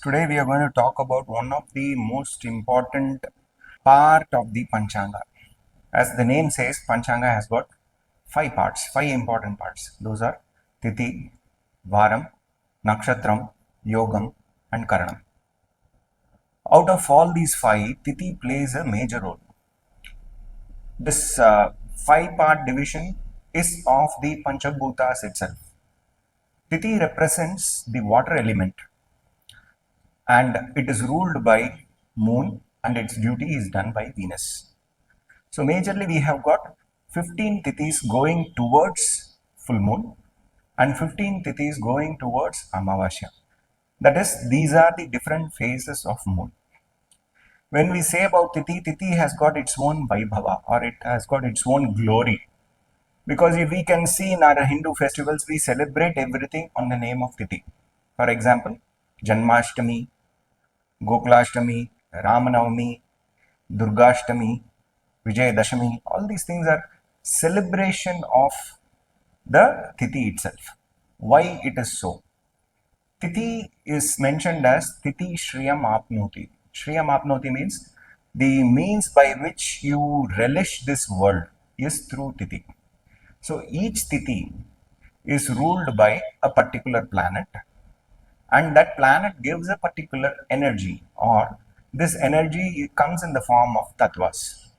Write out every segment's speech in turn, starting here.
Today we are going to talk about one of the most important part of the Panchanga. As the name says, Panchanga has got five parts, five important parts. Those are Tithi, Varam, Nakshatram, Yogam and Karanam. Out of all these five, Tithi plays a major role. This five-part division is of the Panchabhutas itself. Tithi represents the water element and it is ruled by moon and its duty is done by Venus. So majorly we have got 15 Tithis going towards full moon and 15 Tithis going towards Amavasya. That is, these are the different phases of moon. When we say about Tithi, Tithi has got its own Vaibhava or it has got its own glory. Because if we can see in our Hindu festivals, we celebrate everything on the name of Tithi. For example, Janmashtami, Gokulashtami, Ramanavami, Durgashtami, Vijayadashami, all these things are celebration of the Tithi itself. Why it is so? Tithi is mentioned as Tithi Shriyam Apnoti. Shriyam Apnoti means the means by which you relish this world is through Tithi. So each Tithi is ruled by a particular planet and that planet gives a particular energy or this energy comes in the form of tattvas.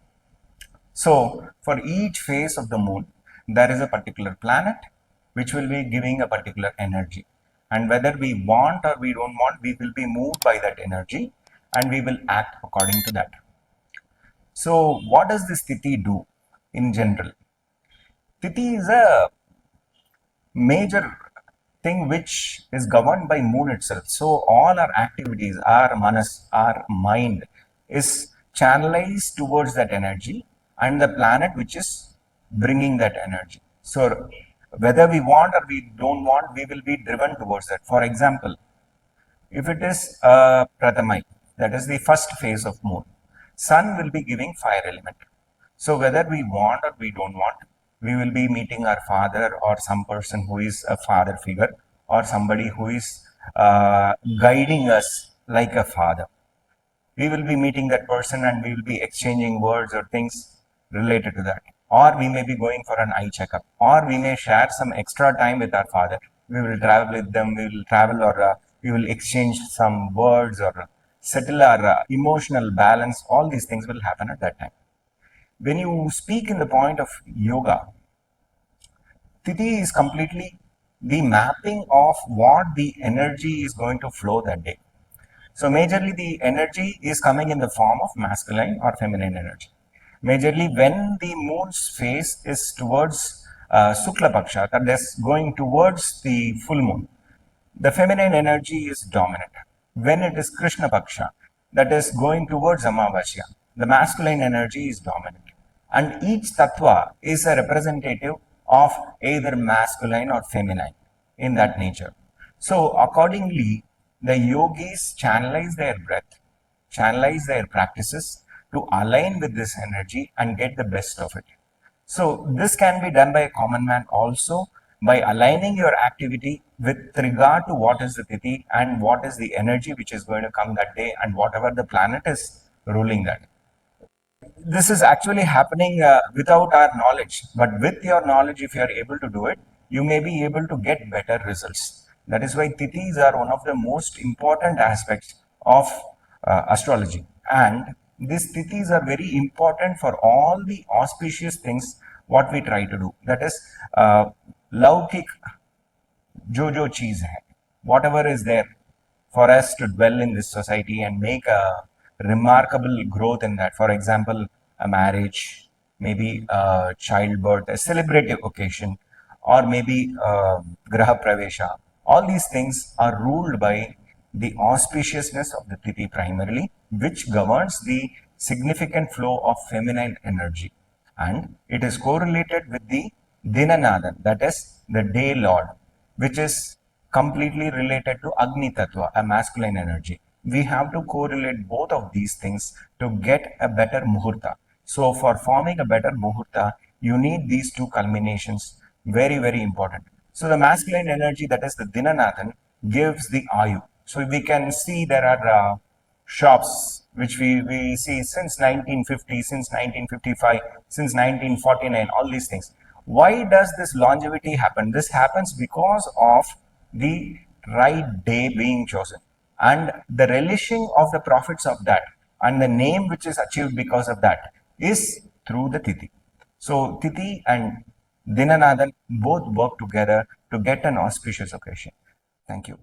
So for each phase of the moon, there is a particular planet which will be giving a particular energy. And whether we want or we don't want, we will be moved by that energy and we will act according to that. So what does this Tithi do in general? Tithi is a major thing which is governed by moon itself. So all our activities, our manas, our mind is channelized towards that energy and the planet which is bringing that energy. So whether we want or we don't want, we will be driven towards that. For example, if it is Prathamai, that is the first phase of moon, sun will be giving fire element. So whether we want or we don't want, we will be meeting our father or some person who is a father figure or somebody who is guiding us like a father. We will be meeting that person and we will be exchanging words or things related to that. Or we may be going for an eye checkup, or we may share some extra time with our father. We will travel with them, we will travel or we will exchange some words or settle our emotional balance. All these things will happen at that time. When you speak in the point of yoga, Tithi is completely the mapping of what the energy is going to flow that day. So majorly the energy is coming in the form of masculine or feminine energy. Majorly when the moon's phase is towards Sukla Paksha, that is going towards the full moon, the feminine energy is dominant. When it is Krishna Paksha, that is going towards Amavasya, the masculine energy is dominant. And each tattva is a representative of either masculine or feminine in that nature. So accordingly, the yogis channelize their breath, channelize their practices to align with this energy and get the best of it. So this can be done by a common man also by aligning your activity with regard to what is the Tithi and what is the energy which is going to come that day and whatever the planet is ruling that. This is actually happening without our knowledge, but with your knowledge, if you are able to do it, you may be able to get better results. That is why Tithis are one of the most important aspects of astrology. And these Tithis are very important for all the auspicious things what we try to do. That is, laukik jo jo cheez hai, whatever is there for us to dwell in this society and make a remarkable growth in that. For example, a marriage, maybe a childbirth, a celebrative occasion, or maybe graha pravesha. All these things are ruled by the auspiciousness of the Tithi primarily, which governs the significant flow of feminine energy. And it is correlated with the Dinanathan, that is the day lord, which is completely related to Agni Tattva, a masculine energy. We have to correlate both of these things to get a better Muhurta. So for forming a better Muhurta, you need these two culminations, very, very important. So the masculine energy, that is the Dinanathan, gives the Ayu. So we can see there are shops which we see since 1950, since 1955, since 1949, all these things. Why does this longevity happen? This happens because of the right day being chosen and the relishing of the profits of that, and the name which is achieved because of that is through the Tithi. So Tithi and Dinanathan both work together to get an auspicious occasion. Thank you.